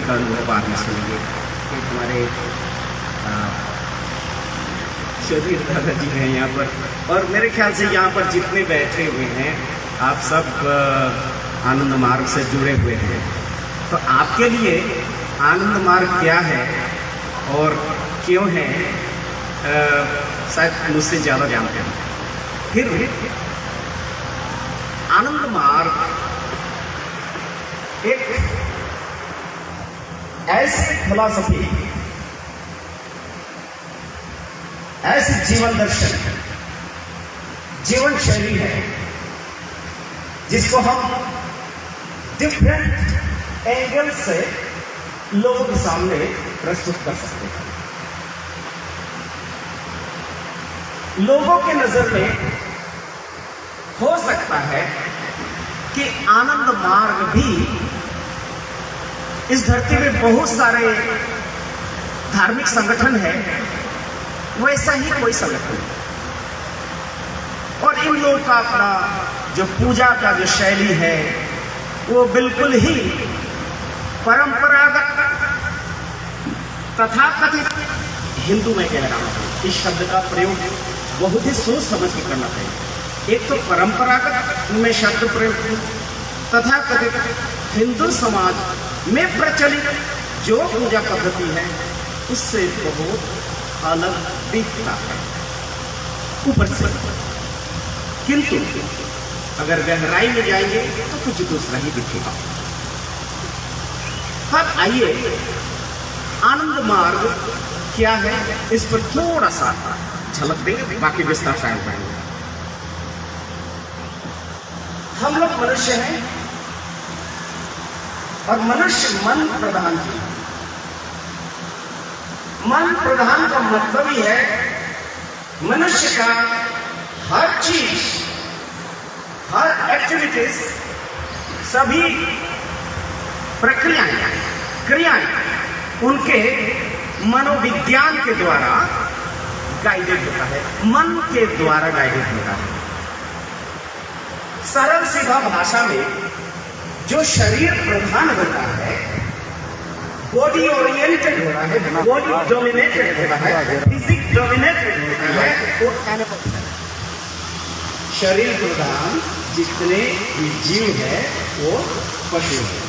उनका अनुभव बाद में सुनेंगे। एक हमारे शरीर दादाजी हैं यहाँ पर, और मेरे ख्याल से यहाँ पर जितने बैठे हुए हैं आप सब आनंद मार्ग से जुड़े हुए हैं। तो आपके लिए आनंद मार्ग क्या है और क्यों है, शायद मुझसे ज़्यादा जानते हैं। फिर आनंद मार्ग एक ऐसी फिलॉसफी, ऐसी जीवन दर्शन, जीवन शैली है जिसको हम डिफरेंट एंगल से लोगों के सामने प्रस्तुत कर सकते हैं। लोगों के नजर में हो सकता है कि आनंद मार्ग भी इस धरती में बहुत सारे धार्मिक संगठन है, वैसा ही कोई संगठन, और इन लोगों का अपना जो पूजा का जो शैली है वो बिल्कुल ही परंपरागत तथाकथित हिंदू में कह रहा हूं। इस शब्द का प्रयोग बहुत ही सोच समझ के करना चाहिए। एक तो परंपरागत में शब्द प्रयोग, तथाकथित हिंदू समाज में प्रचलित जो पूजा पद्धति है उससे बहुत अलग दिखता है ऊपर से, किंतु अगर गहराई में जाएंगे तो कुछ दूसरा ही दिखेगा। अब आइए आनंद मार्ग क्या है इस पर थोड़ा सा झलक देंगे, बाकी विस्तार से पाएंगे। हम लोग मनुष्य हैं और मनुष्य मन प्रधान है। मन प्रधान का मतलब ही है मनुष्य का हर चीज, हर एक्टिविटीज, सभी प्रक्रियाएं, क्रियाएं उनके मनोविज्ञान के द्वारा गाइडेड होता है, मन के द्वारा गाइडेड होता है। सरल सीधा भाषा में जो शरीर प्रधान होता है, बॉडी ओरिएंटेड होता है, बॉडी डोमिनेटेड होता है, फिजिक डोमिनेटेड होता है, वो एनिमल है। शरीर प्रधान जितने भी जीव है वो पशु है।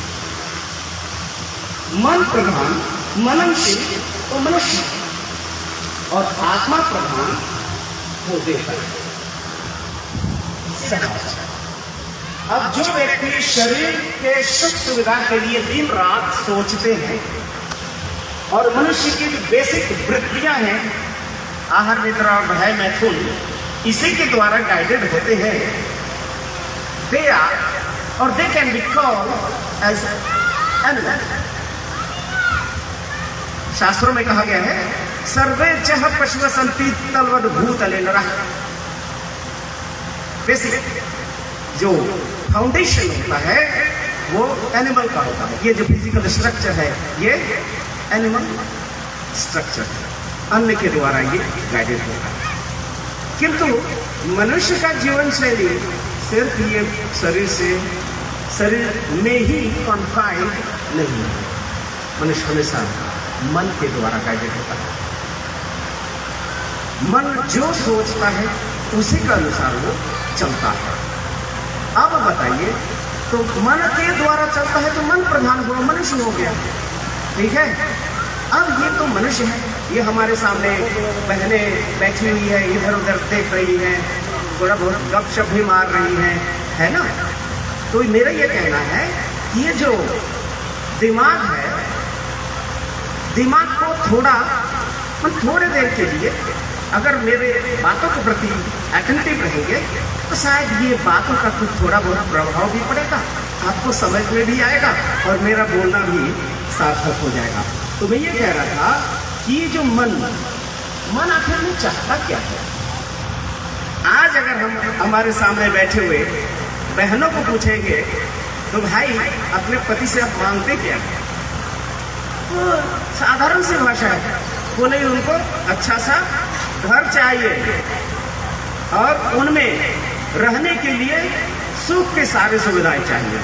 मन प्रधान मननशील तो मनुष्य, और आत्मा प्रधान वो देवता है। अब जो व्यक्ति शरीर के सुख सुविधा के लिए दिन रात सोचते हैं और मनुष्य की जो बेसिक वृत्तियां हैं, आहार निद्रा और भय मैथुन, इसी के द्वारा गाइडेड होते हैं, दे आर और they can be called as animal. शास्त्रों में कहा गया है सर्वे चह पशु संति तलवद भूतले नरः। बेसिक जो फाउंडेशन होता है वो एनिमल का होता है। ये जो फिजिकल स्ट्रक्चर है ये एनिमल स्ट्रक्चर है, अन्न के द्वारा ये गाइडेड होता है। किंतु मनुष्य का जीवन शैली सिर्फ ये शरीर में ही कॉन्फाइंड नहीं है। मनुष्य हमेशा मन के द्वारा गाइडेड होता है। मन जो सोचता है उसी के अनुसार वो चलता है। अब बताइए, तो मन के द्वारा चलता है तो मन प्रधान हुआ, मनुष्य हो गया, ठीक है। अब ये तो मनुष्य है, ये हमारे सामने बहनें बैठी हुई है, इधर उधर देख रही हैं, थोड़ा बहुत गपशप भी मार रही हैं, है ना। तो मेरा ये कहना है कि ये जो दिमाग है, दिमाग को थोड़े देर के लिए अगर मेरे बातों के प्रति अटेंटिव रहेंगे तो शायद ये बातों का कुछ थोड़ा बहुत प्रभाव भी पड़ेगा, आपको समझ में भी आएगा और मेरा बोलना भी सार्थक हो जाएगा। तो मैं ये कह रहा था कि जो मन आखिर में चाहता क्या है। आज अगर हम हमारे सामने बैठे हुए बहनों को पूछेंगे तो भाई अपने पति से आप मांगते क्या है, तो साधारण सी भाषा है, वो नहीं, उनको अच्छा सा घर चाहिए और उनमें रहने के लिए सुख के सारे सुविधाएं चाहिए,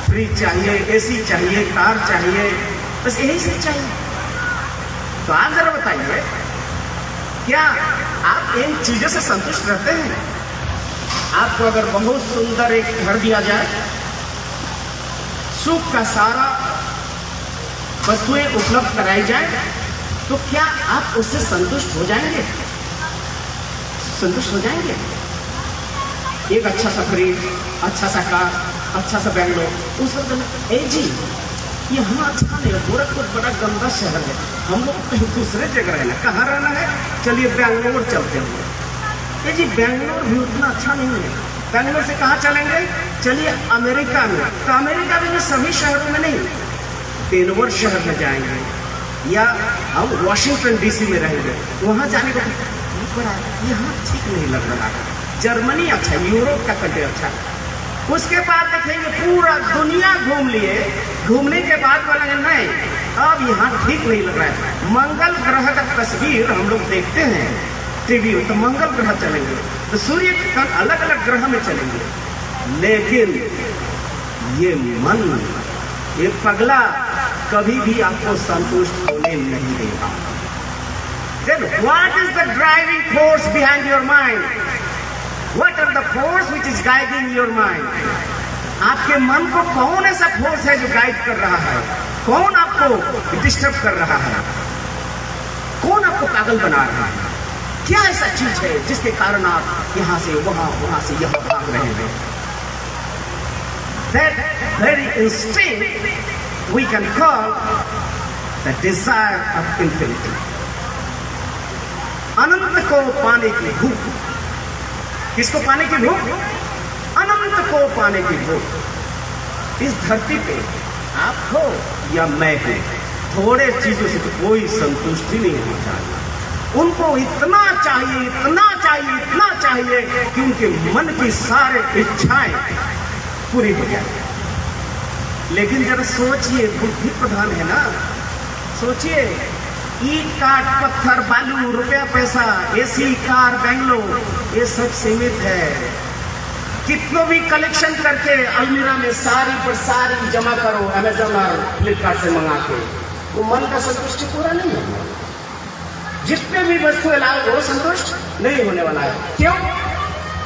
फ्रिज चाहिए, एसी चाहिए, कार चाहिए, बस यही से चाहिए। तो आप जरा बताइए, क्या आप इन चीजों से संतुष्ट रहते हैं? आपको अगर बहुत सुंदर एक घर दिया जाए, सुख का सारा वस्तुएं उपलब्ध कराई जाए, तो क्या आप उससे संतुष्ट हो जाएंगे? संतुष्ट हो जाएंगे? एक अच्छा सा फ्रिज, अच्छा सा कार, अच्छा सा बैंगलोर, उस वक्त ए जी यहाँ अच्छा नहीं है, गोरखपुर बड़ा गंदा शहर है, हम लोग कहीं दूसरे जगह रहना। कहाँ रहना है? चलिए बैंगलोर चलते हैं। ये जी बैंगलोर भी उतना अच्छा नहीं है। बैंगलोर से कहाँ चलेंगे? चलिए अमेरिका में। तो अमेरिका में सभी शहरों में नहीं, डेनवर शहर में जाएंगे, या हम वॉशिंगटन डीसी में रहेंगे। वहाँ जाने को यहाँ ठीक नहीं लग रहा है। जर्मनी अच्छा, यूरोप का कंट्री अच्छा। उसके बाद देखेंगे पूरा दुनिया घूम लिए, घूमने के बाद बोलेंगे नहीं अब यहाँ ठीक नहीं लग रहा है। मंगल ग्रह का तस्वीर हम लोग देखते हैं टीवी में, तो मंगल ग्रह चलेंगे, तो सूर्य का अलग अलग ग्रह में चलेंगे। लेकिन ये मन, ये पगला कभी भी आपको संतुष्ट होने नहीं देगा। Then what is the driving force behind your mind? What are the force which is guiding your mind? आपके मन को कौन ऐसा फोर्स है जो गाइड कर रहा है? कौन आपको डिस्टर्ब कर रहा है? कौन आपको पागल बना रहा है? क्या ऐसा चीज है जिसके कारण आप यहाँ से वहां, वहां से यहाँ भाग रहे हैं? That very instinct we can call the desire of infinity. अनंत को पाने की भूख। किसको पाने की भूख? अनंत को पाने की भूख। इस धरती पे आप हो या मैं हो, थोड़े चीजों से तो कोई संतुष्टि नहीं होना चाहिए। उनको इतना चाहिए, इतना चाहिए, इतना चाहिए कि उनके मन की सारे इच्छाएं पूरी हो जाए। लेकिन जरा सोचिए, बुद्धि प्रधान है ना, सोचिए, ईट काट पत्थर बालू रुपया पैसा, एसी कार बैंगलोर, ये सब सीमित है। कितनों भी कलेक्शन करके अलमीरा में सारी पर सारी जमा करो अमेजोन और फ्लिपकार्ट से मंगा के, वो मन का संतुष्टि पूरा नहीं है। जितने भी वस्तुएं लाओ वो संतुष्ट नहीं होने वाला है। क्यों?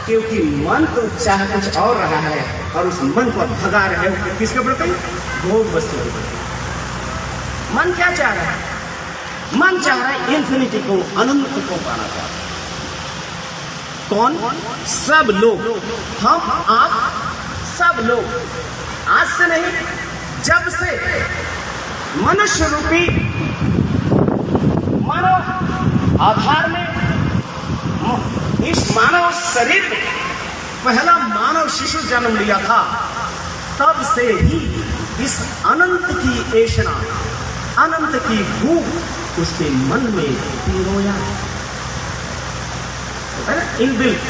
क्योंकि मन तो चाह कुछ और रहा है, और उस मन को भगा रहे हो किसके प्रति? भोग वस्तु के प्रति। मन क्या चाह रहा है? मन चाह रहा है इंफिनिटी को, अनंत को पाना चाहता है। कौन? सब लोग, हम आप सब लोग। आज से नहीं, जब से मनुष्य रूपी मानव आधार में इस मानव शरीर में पहला मानव शिशु जन्म लिया था, तब से ही इस अनंत की ऐशना, अनंत की भूख उसके मन में पिरोया। इनबिल्ट,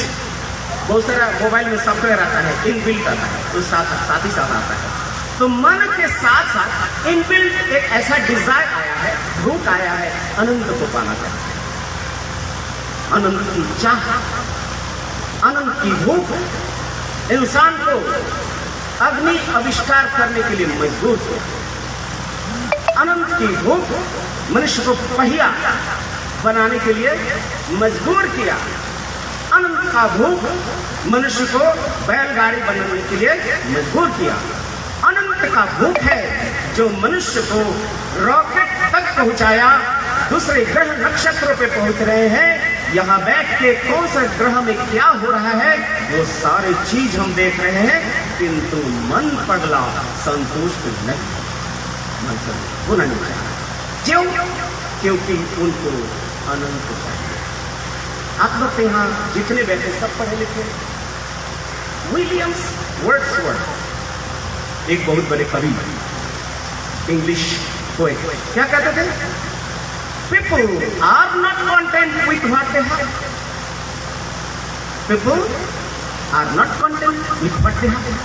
बहुत सारा मोबाइल में सॉफ्टवेयर आता है, इनबिल्ट आता है, तो साथ ही साथ आता है। तो मन के साथ साथ इनबिल्ट एक ऐसा डिजायर आया है, भूख आया है, अनंत को पाना चाहता है। अनंत की चाह, अनंत की भूख इंसान को अग्नि आविष्कार करने के लिए मजबूर किया। अनंत की भूख मनुष्य को पहिया बनाने के लिए मजबूर किया। अनंत का भूख मनुष्य को बैलगाड़ी बनाने के लिए मजबूर किया। अनंत का भूख है जो मनुष्य को रॉकेट तक पहुंचाया, दूसरे ग्रह नक्षत्रों पे पहुंच रहे हैं। यहाँ बैठ के कौन सा ग्रह में क्या हो रहा है वो सारी चीज हम देख रहे हैं, किंतु मन पगला संतुष्ट नहीं, मन संतुष्ट होना नहीं चाहिए। क्यों? क्योंकि उनको अनंत चाहिए। आप लोग यहाँ जितने बैठे सब पढ़े लिखे। विलियम्स वर्ड्सवर्थ एक बहुत बड़े कवि, इंग्लिश पोएट, क्या कहते थे? People are not content with what they have. People are not content with what they have.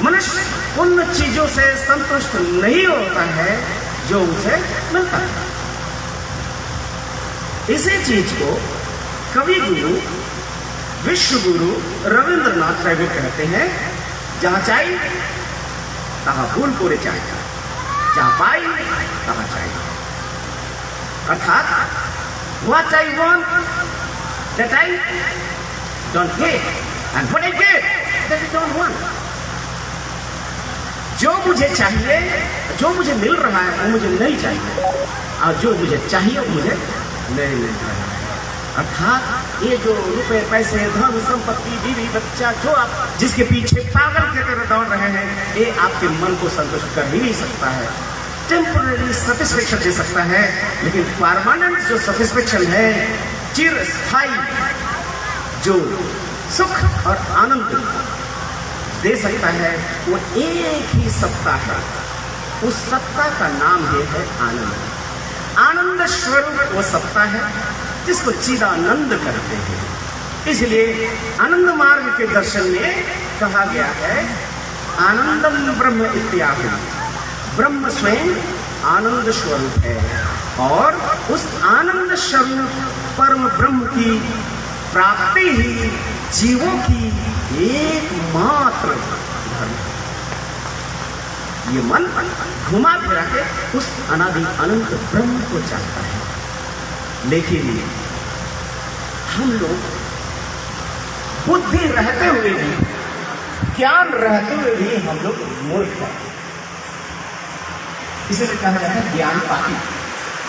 मनुष्य उन चीजों से संतुष्ट नहीं होता है जो उसे मिलता है। इसी चीज को कवि गुरु, विश्व गुरु रविंद्रनाथ टैगोर कहते हैं, जहां चाहिए तहां फूल पूरे चाहिए। जहां पाई तहां चाहिए। अर्थात what I want that I don't get and what I get that I don't want। जो मुझे चाहिए, जो मुझे मिल रहा है वो मुझे नहीं चाहिए, और जो मुझे चाहिए वो मुझे नहीं मिल रहा है। अर्थात ये जो रुपए पैसे धन संपत्ति बीवी बच्चा जो आप जिसके पीछे पागल की तरह दौड़ रहे हैं, ये आपके मन को संतुष्ट कर ही नहीं सकता है। टेम्पररी सेटिस्फेक्शन दे सकता है, लेकिन परमानेंट जो सेटिस्फेक्शन है, चिरस्थायी जो सुख और आनंद दे सकता है, वो एक ही सत्ता है। उस सत्ता का नाम ये है आनंद। आनंद स्वरूप वो सत्ता है जिसको चिदानंद करते हैं। इसलिए आनंद मार्ग के दर्शन में कहा गया है आनंदम ब्रह्म इत्यादि। ब्रह्म स्वयं आनंद स्वरूप है, और उस आनंद स्वरूप परम ब्रह्म की प्राप्ति ही जीवों की एकमात्र धर्म। ये मन घुमा फिरा के उस अनादि अनंत ब्रह्म को चाहता है, लेकिन हम लोग बुद्धि रहते हुए भी, ज्ञान रहते हुए भी हम लोग मूर्ख हैं। इसे कहा जाता है ज्ञान पापी।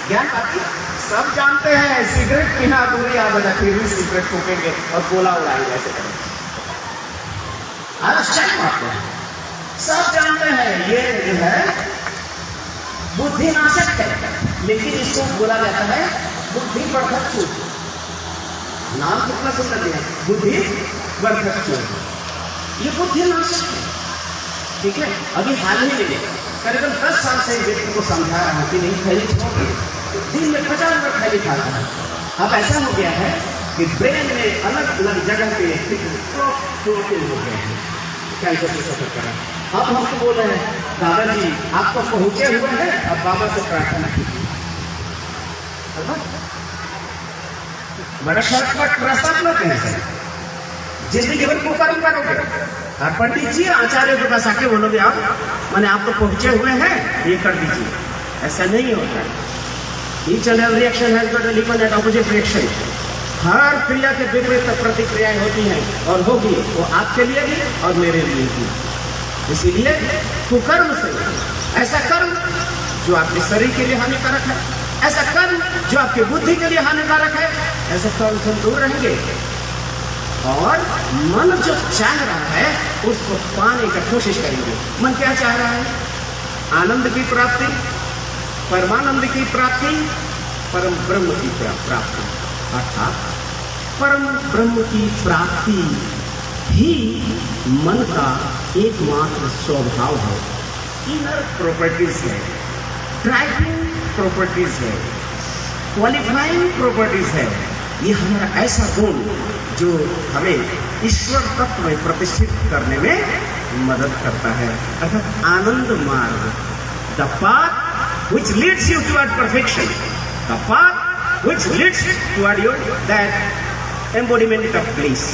ज्ञान पापी सब जानते हैं सिगरेट पीना दूरी आदत है, फिर भी सिगरेट फूकेंगे और गोला उड़ाएंगे, ऐसे करेंगे। सब जानते हैं ये जो है बुद्धि नाशक है, लेकिन इसको बोला जाता है बुद्धि वर्धक चूर्ण। नाम कितना सुंदर दिया, बुद्धि वर्धक चूर्ण। ये बुद्धि नाशक है, ठीक है। अभी हाल ही में करीबन 10 साल से व्यक्ति को समझा रहा हूं कि नहीं थैली छोड़, दिन में 50 मिनट थैली खाता है। अब ऐसा हो गया है कि ब्रेन में अलग अलग जगह पे प्रोटीन हो गए हैं, कैंसर से सफर कर रहा है। अब हमको बोल रहे हैं दादाजी आप तो पहुंचे हुए हैं, अब बाबा से प्रार्थना कीजिए। बड़ा शॉर्टकट रास्ता अपनाते हैं सर, जिंदगी भर कुकर्म करोगे। और पंडित जी आचार्य के पास आके बोलोगे आप मैंने आप तो पहुंचे हुए हैं, ये कर दीजिए। ऐसा नहीं होता है। Each and every action has got an equal and opposite reaction. हर क्रिया के विपरीत प्रतिक्रियाएं होती हैं और होगी, वो आपके लिए भी और मेरे लिए भी। इसीलिए कुकर्म से ऐसा कर्म जो आपके शरीर के लिए हानिकारक है, ऐसा कर्म जो आपकी बुद्धि के लिए हानिकारक है, ऐसा कर्म से दूर रहेंगे। और मन जो चाह रहा है उसको पाने की कोशिश करेंगे। मन क्या चाह रहा है? आनंद की प्राप्ति, परमानंद की प्राप्ति, परम ब्रह्म की प्राप्ति। अर्थात परम ब्रह्म की प्राप्ति ही मन का एकमात्र स्वभाव है। इनर प्रॉपर्टीज है, ड्राइविंग प्रॉपर्टीज है, क्वालिफाइंग प्रॉपर्टीज है। ये हमारा ऐसा गुण जो हमें ईश्वर तत्व में प्रतिष्ठित करने में मदद करता है। अर्थात आनंद मार्ग, the path which leads you toward perfection, the path which leads toward your that embodiment of bliss.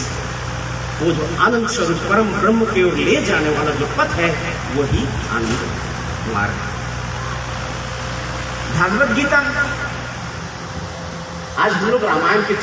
वो जो आनंद स्वरूप परम ब्रह्म की ओर ले जाने वाला जो पथ है वही आनंद मार्ग। भागवत गीता, आज हम लोग रामायण के